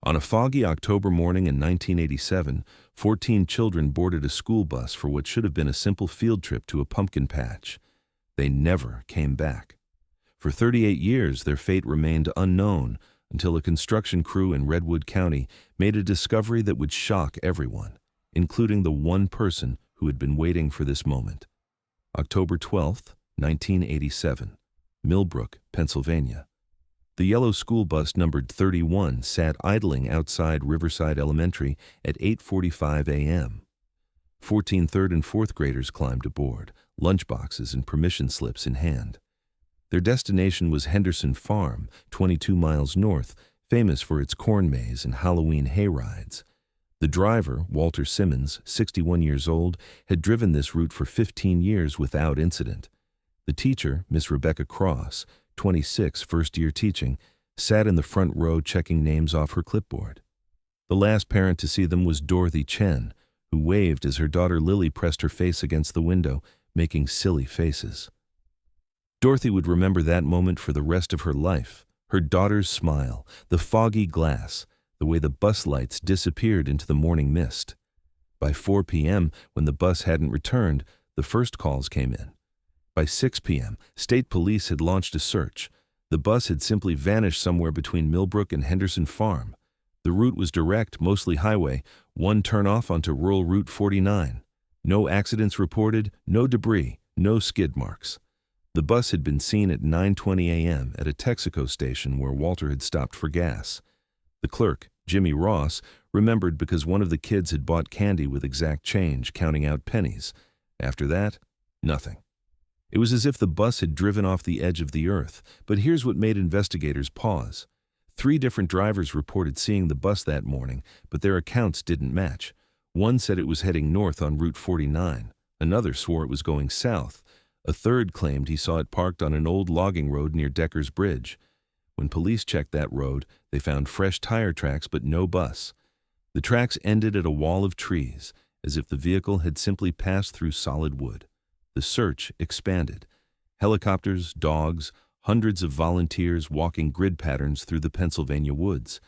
On a foggy October morning in 1987, 14 children boarded a school bus for what should have been a simple field trip to a pumpkin patch. They never came back. For 38 years, their fate remained unknown until a construction crew in Redwood County made a discovery that would shock everyone, including the one person who had been waiting for this moment. October 12, 1987, Millbrook, Pennsylvania. The yellow school bus numbered 31 sat idling outside Riverside Elementary at 8:45 a.m. 14 third and fourth graders climbed aboard, lunchboxes and permission slips in hand. Their destination was Henderson Farm, 22 miles north, famous for its corn maze and Halloween hayrides. The driver, Walter Simmons, 61 years old, had driven this route for 15 years without incident. The teacher, Miss Rebecca Cross, 26, first-year teaching, sat in the front row checking names off her clipboard. The last parent to see them was Dorothy Chen, who waved as her daughter Lily pressed her face against the window, making silly faces. Dorothy would remember that moment for the rest of her life, her daughter's smile, the foggy glass, the way the bus lights disappeared into the morning mist. By 4 p.m., when the bus hadn't returned, the first calls came in. By 6 p.m., state police had launched a search. The bus had simply vanished somewhere between Millbrook and Henderson Farm. The route was direct, mostly highway, one turnoff onto rural Route 49. No accidents reported, no debris, no skid marks. The bus had been seen at 9:20 a.m. at a Texaco station where Walter had stopped for gas. The clerk, Jimmy Ross, remembered because one of the kids had bought candy with exact change, counting out pennies. After that, nothing. It was as if the bus had driven off the edge of the earth, but here's what made investigators pause. 3 different drivers reported seeing the bus that morning, but their accounts didn't match. One said it was heading north on Route 49. Another swore it was going south. A third claimed he saw it parked on an old logging road near Decker's Bridge. When police checked that road, they found fresh tire tracks but no bus. The tracks ended at a wall of trees, as if the vehicle had simply passed through solid wood. The search expanded. Helicopters, dogs, hundreds of volunteers walking grid patterns through the Pennsylvania woods.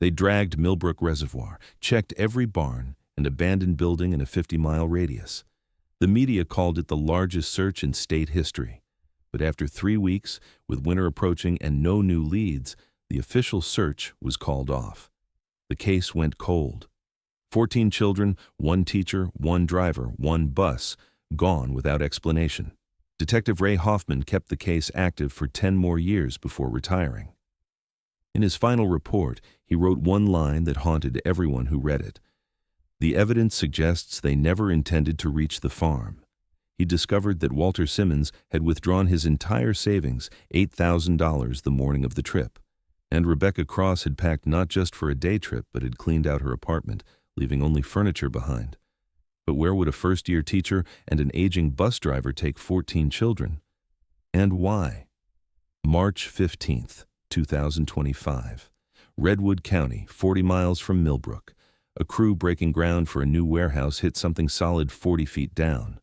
They dragged Millbrook Reservoir, checked every barn and abandoned building in a 50-mile radius. The media called it the largest search in state history. But after 3 weeks, with winter approaching and no new leads, the official search was called off. The case went cold. 14 children, 1 teacher, 1 driver, 1 bus, gone without explanation. Detective Ray Hoffman kept the case active for 10 more years before retiring. In his final report, he wrote one line that haunted everyone who read it. The evidence suggests they never intended to reach the farm. He discovered that Walter Simmons had withdrawn his entire savings, $8,000, the morning of the trip. And Rebecca Cross had packed not just for a day trip, but had cleaned out her apartment, leaving only furniture behind. But where would a first-year teacher and an aging bus driver take 14 children? And why? March 15th, 2025. Redwood County, 40 miles from Millbrook. A crew breaking ground for a new warehouse hit something solid 40 feet down.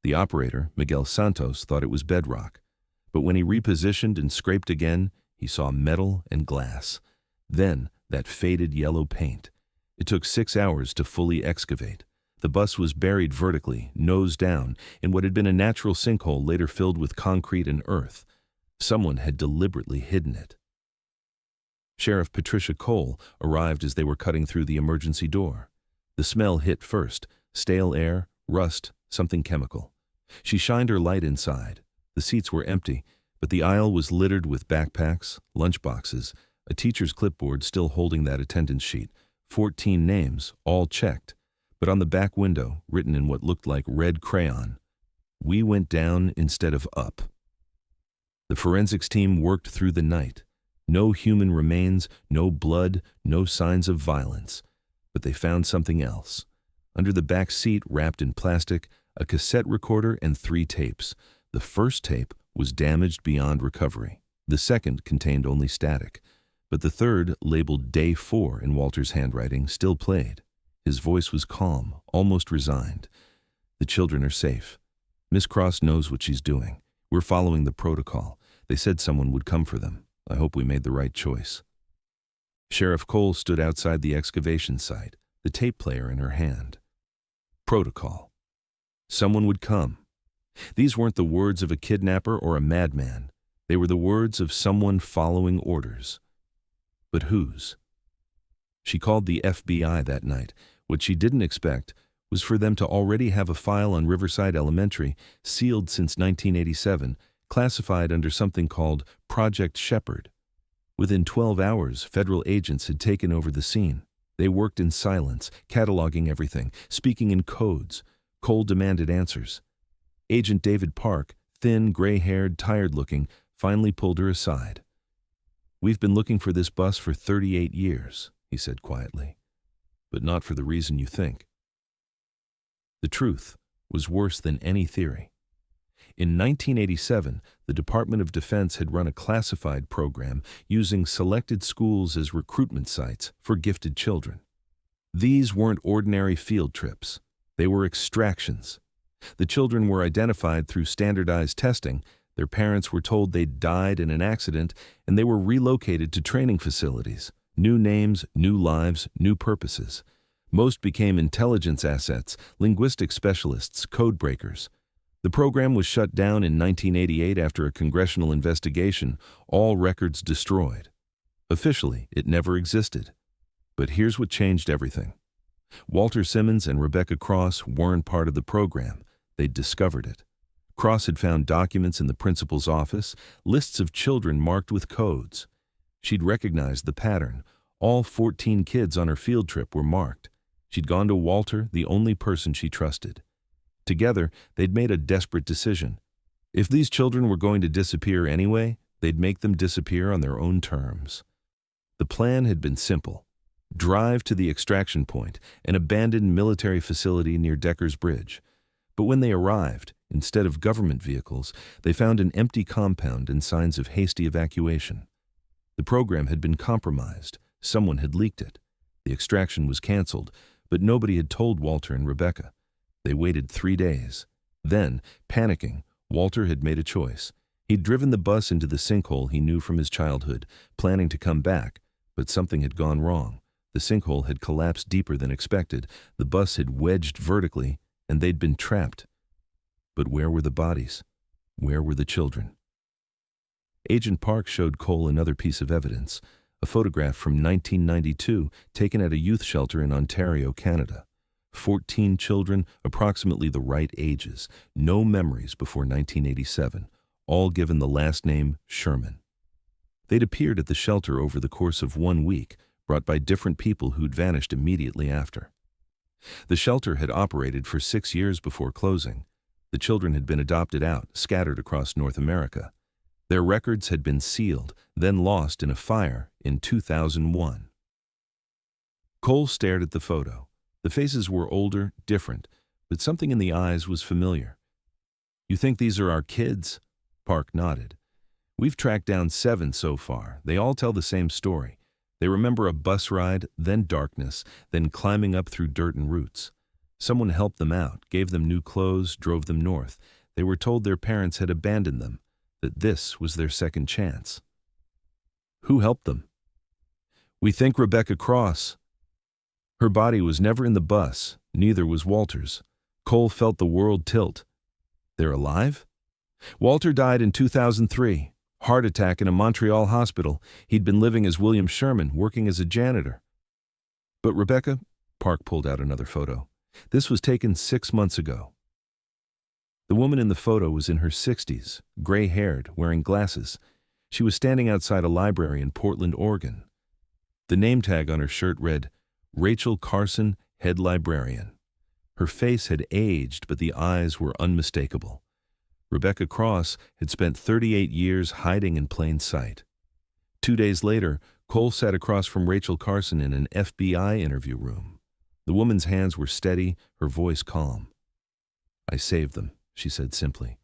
The operator, Miguel Santos, thought it was bedrock. But when he repositioned and scraped again, he saw metal and glass. Then, that faded yellow paint. It took 6 hours to fully excavate. The bus was buried vertically, nose down, in what had been a natural sinkhole later filled with concrete and earth. Someone had deliberately hidden it. Sheriff Patricia Cole arrived as they were cutting through the emergency door. The smell hit first, stale air, rust, something chemical. She shined her light inside. The seats were empty, but the aisle was littered with backpacks, lunchboxes, a teacher's clipboard still holding that attendance sheet, 14 names, all checked. But on the back window, written in what looked like red crayon, "We went down instead of up." The forensics team worked through the night. No human remains, no blood, no signs of violence. But they found something else. Under the back seat, wrapped in plastic, a cassette recorder and 3 tapes. The first tape was damaged beyond recovery. The second contained only static. But the third, labeled Day 4 in Walter's handwriting, still played. His voice was calm, almost resigned. "The children are safe. Miss Cross knows what she's doing. We're following the protocol. They said someone would come for them. I hope we made the right choice." Sheriff Cole stood outside the excavation site, the tape player in her hand. Protocol. Someone would come. These weren't the words of a kidnapper or a madman. They were the words of someone following orders. But whose? She called the FBI that night. What she didn't expect was for them to already have a file on Riverside Elementary, sealed since 1987, classified under something called Project Shepherd. Within 12 hours, federal agents had taken over the scene. They worked in silence, cataloging everything, speaking in codes. Cole demanded answers. Agent David Park, thin, gray-haired, tired-looking, finally pulled her aside. "We've been looking for this bus for 38 years, he said quietly, "but not for the reason you think." The truth was worse than any theory. In 1987, the Department of Defense had run a classified program using selected schools as recruitment sites for gifted children. These weren't ordinary field trips. They were extractions. The children were identified through standardized testing, their parents were told they'd died in an accident, and they were relocated to training facilities. New names, new lives, new purposes. Most became intelligence assets, linguistic specialists, code breakers. The program was shut down in 1988 after a congressional investigation, all records destroyed. Officially, it never existed. But here's what changed everything. Walter Simmons and Rebecca Cross weren't part of the program. They'd discovered it. Cross had found documents in the principal's office, lists of children marked with codes. She'd recognized the pattern. All 14 kids on her field trip were marked. She'd gone to Walter, the only person she trusted. Together, they'd made a desperate decision. If these children were going to disappear anyway, they'd make them disappear on their own terms. The plan had been simple. Drive to the extraction point, an abandoned military facility near Decker's Bridge. But when they arrived, instead of government vehicles, they found an empty compound and signs of hasty evacuation. The program had been compromised. Someone had leaked it. The extraction was canceled, but nobody had told Walter and Rebecca. They waited 3 days. Then, panicking, Walter had made a choice. He'd driven the bus into the sinkhole he knew from his childhood, planning to come back, but something had gone wrong. The sinkhole had collapsed deeper than expected, the bus had wedged vertically, and they'd been trapped. But where were the bodies? Where were the children? Agent Park showed Cole another piece of evidence, a photograph from 1992 taken at a youth shelter in Ontario, Canada. 14 children, approximately the right ages, no memories before 1987, all given the last name Sherman. They'd appeared at the shelter over the course of 1 week, brought by different people who'd vanished immediately after. The shelter had operated for 6 years before closing. The children had been adopted out, scattered across North America. Their records had been sealed, then lost in a fire in 2001. Cole stared at the photo. The faces were older, different, but something in the eyes was familiar. "You think these are our kids?" Park nodded. "We've tracked down 7 so far. They all tell the same story. They remember a bus ride, then darkness, then climbing up through dirt and roots. Someone helped them out, gave them new clothes, drove them north. They were told their parents had abandoned them, that this was their second chance." "Who helped them?" "We think Rebecca Cross. Her body was never in the bus, neither was Walter's." Cole felt the world tilt. "They're alive?" "Walter died in 2003. Heart attack in a Montreal hospital. He'd been living as William Sherman, working as a janitor." "But Rebecca?" Park pulled out another photo. "This was taken 6 months ago." The woman in the photo was in her 60s, gray-haired, wearing glasses. She was standing outside a library in Portland, Oregon. The name tag on her shirt read, "Rachel Carson, Head Librarian." Her face had aged, but the eyes were unmistakable. Rebecca Cross had spent 38 years hiding in plain sight. 2 days later, Cole sat across from Rachel Carson in an FBI interview room. The woman's hands were steady, her voice calm. "I saved them," she said simply.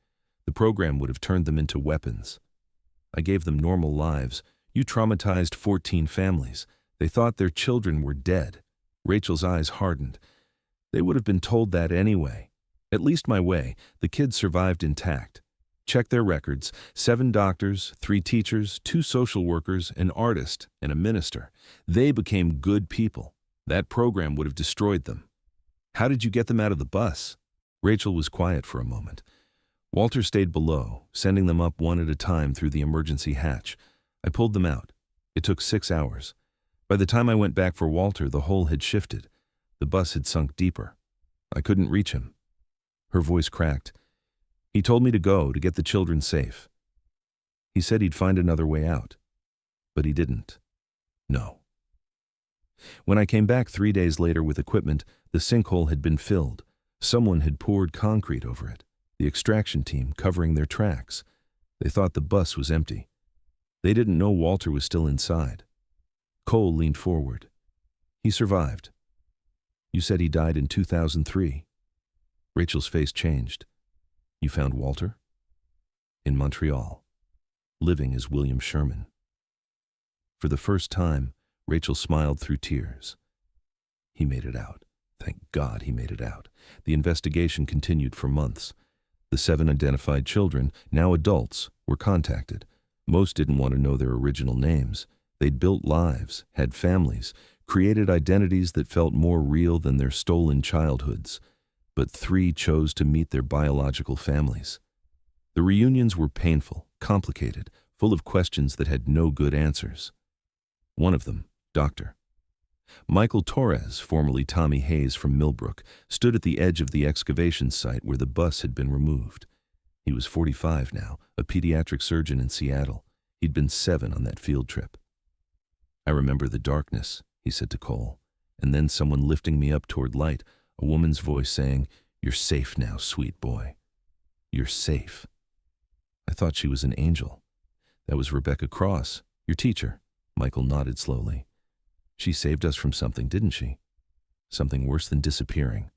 "The program would have turned them into weapons. I gave them normal lives. You traumatized 14 families. They thought their children were dead." Rachel's eyes hardened. "They would have been told that anyway. At least my way, the kids survived intact. Check their records. 7 doctors, 3 teachers, 2 social workers, an artist, and a minister. They became good people. That program would have destroyed them. How did you get them out of the bus? Rachel was quiet for a moment. Walter stayed below, sending them up one at a time through the emergency hatch. I pulled them out. It took 6 hours. By the time I went back for Walter, the hole had shifted. The bus had sunk deeper. I couldn't reach him. Her voice cracked. He told me to go, to get the children safe. He said he'd find another way out. But he didn't. No. When I came back 3 days later with equipment, the sinkhole had been filled. Someone had poured concrete over it, the extraction team covering their tracks. They thought the bus was empty. They didn't know Walter was still inside. Cole leaned forward. He survived. You said he died in 2003. Rachel's face changed. You found Walter? In Montreal, living as William Sherman. For the first time, Rachel smiled through tears. He made it out. Thank God he made it out. The investigation continued for months. The 7 identified children, now adults, were contacted. Most didn't want to know their original names. They'd built lives, had families, created identities that felt more real than their stolen childhoods. But 3 chose to meet their biological families. The reunions were painful, complicated, full of questions that had no good answers. One of them, Dr. Michael Torres, formerly Tommy Hayes from Millbrook, stood at the edge of the excavation site where the bus had been removed. He was 45 now, a pediatric surgeon in Seattle. He'd been 7 on that field trip. I remember the darkness, he said to Cole, and then someone lifting me up toward light, a woman's voice saying, "You're safe now, sweet boy. You're safe." I thought she was an angel. That was Rebecca Cross, your teacher. Michael nodded slowly. She saved us from something, didn't she? Something worse than disappearing.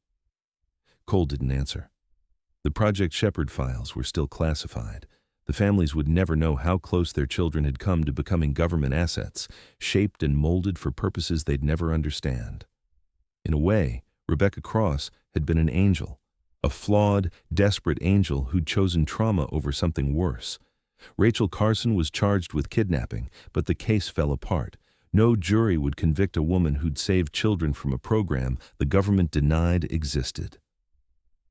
Cole didn't answer. The Project Shepherd files were still classified. The families would never know how close their children had come to becoming government assets, shaped and molded for purposes they'd never understand. In a way, Rebecca Cross had been an angel, a flawed, desperate angel who'd chosen trauma over something worse. Rachel Carson was charged with kidnapping, but the case fell apart. No jury would convict a woman who'd saved children from a program the government denied existed.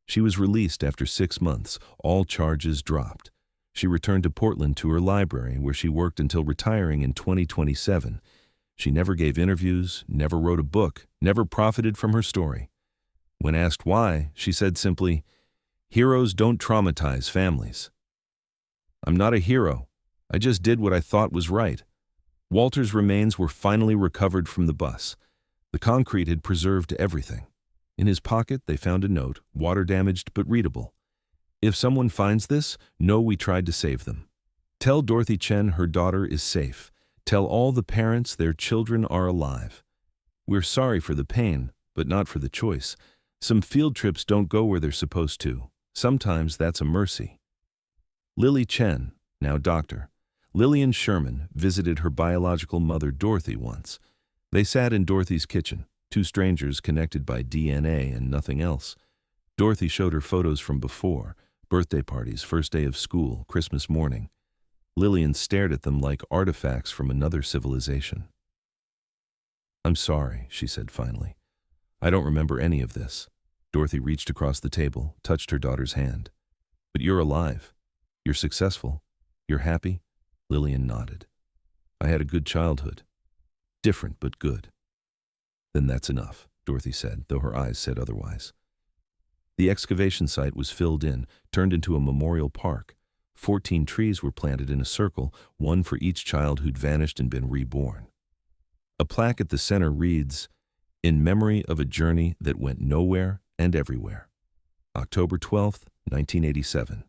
She was released after 6 months, all charges dropped. She returned to Portland to her library, where she worked until retiring in 2027. She never gave interviews, never wrote a book, never profited from her story. When asked why, she said simply, "Heroes don't traumatize families." I'm not a hero. I just did what I thought was right. Walter's remains were finally recovered from the bus. The concrete had preserved everything. In his pocket, they found a note, water-damaged but readable. If someone finds this, know we tried to save them. Tell Dorothy Chen her daughter is safe. Tell all the parents their children are alive. We're sorry for the pain, but not for the choice. Some field trips don't go where they're supposed to. Sometimes that's a mercy. Lily Chen, now doctor, Lillian Sherman, visited her biological mother Dorothy once. They sat in Dorothy's kitchen, 2 strangers connected by DNA and nothing else. Dorothy showed her photos from before, birthday parties, first day of school, Christmas morning. Lillian stared at them like artifacts from another civilization. I'm sorry, she said finally. I don't remember any of this. Dorothy reached across the table, touched her daughter's hand. But you're alive. You're successful. You're happy. Lillian nodded. I had a good childhood. Different, but good. Then that's enough, Dorothy said, though her eyes said otherwise. The excavation site was filled in, turned into a memorial park. 14 trees were planted in a circle, one for each child who'd vanished and been reborn. A plaque at the center reads, "In memory of a journey that went nowhere and everywhere. October 12th, 1987.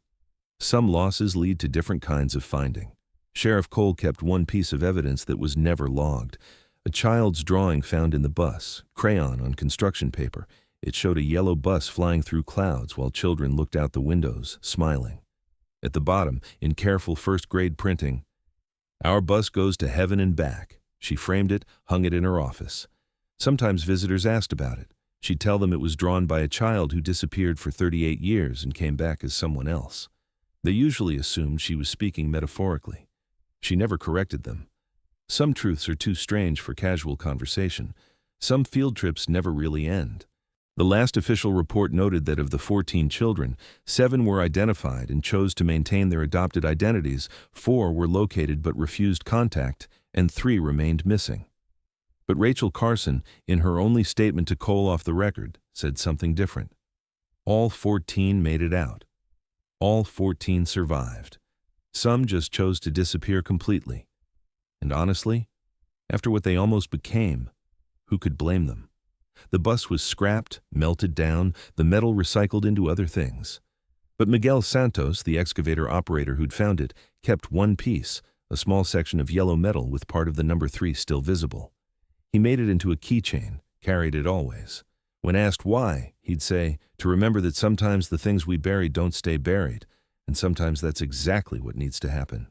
Some losses lead to different kinds of finding. Sheriff Cole kept one piece of evidence that was never logged. A child's drawing found in the bus, crayon on construction paper. It showed a yellow bus flying through clouds while children looked out the windows, smiling. At the bottom, in careful first-grade printing, "Our bus goes to heaven and back." She framed it, hung it in her office. Sometimes visitors asked about it. She'd tell them it was drawn by a child who disappeared for 38 years and came back as someone else. They usually assumed she was speaking metaphorically. She never corrected them. Some truths are too strange for casual conversation. Some field trips never really end. The last official report noted that of the 14 children, 7 were identified and chose to maintain their adopted identities, 4 were located but refused contact, and 3 remained missing. But Rachel Carson, in her only statement to Cole off the record, said something different. All 14 made it out. All 14 survived. Some just chose to disappear completely. And honestly, after what they almost became, who could blame them? The bus was scrapped, melted down, the metal recycled into other things. But Miguel Santos, the excavator operator who'd found it, kept one piece, a small section of yellow metal with part of the number 3 still visible. He made it into a keychain, carried it always. When asked why, he'd say, to remember that sometimes the things we bury don't stay buried, and sometimes that's exactly what needs to happen.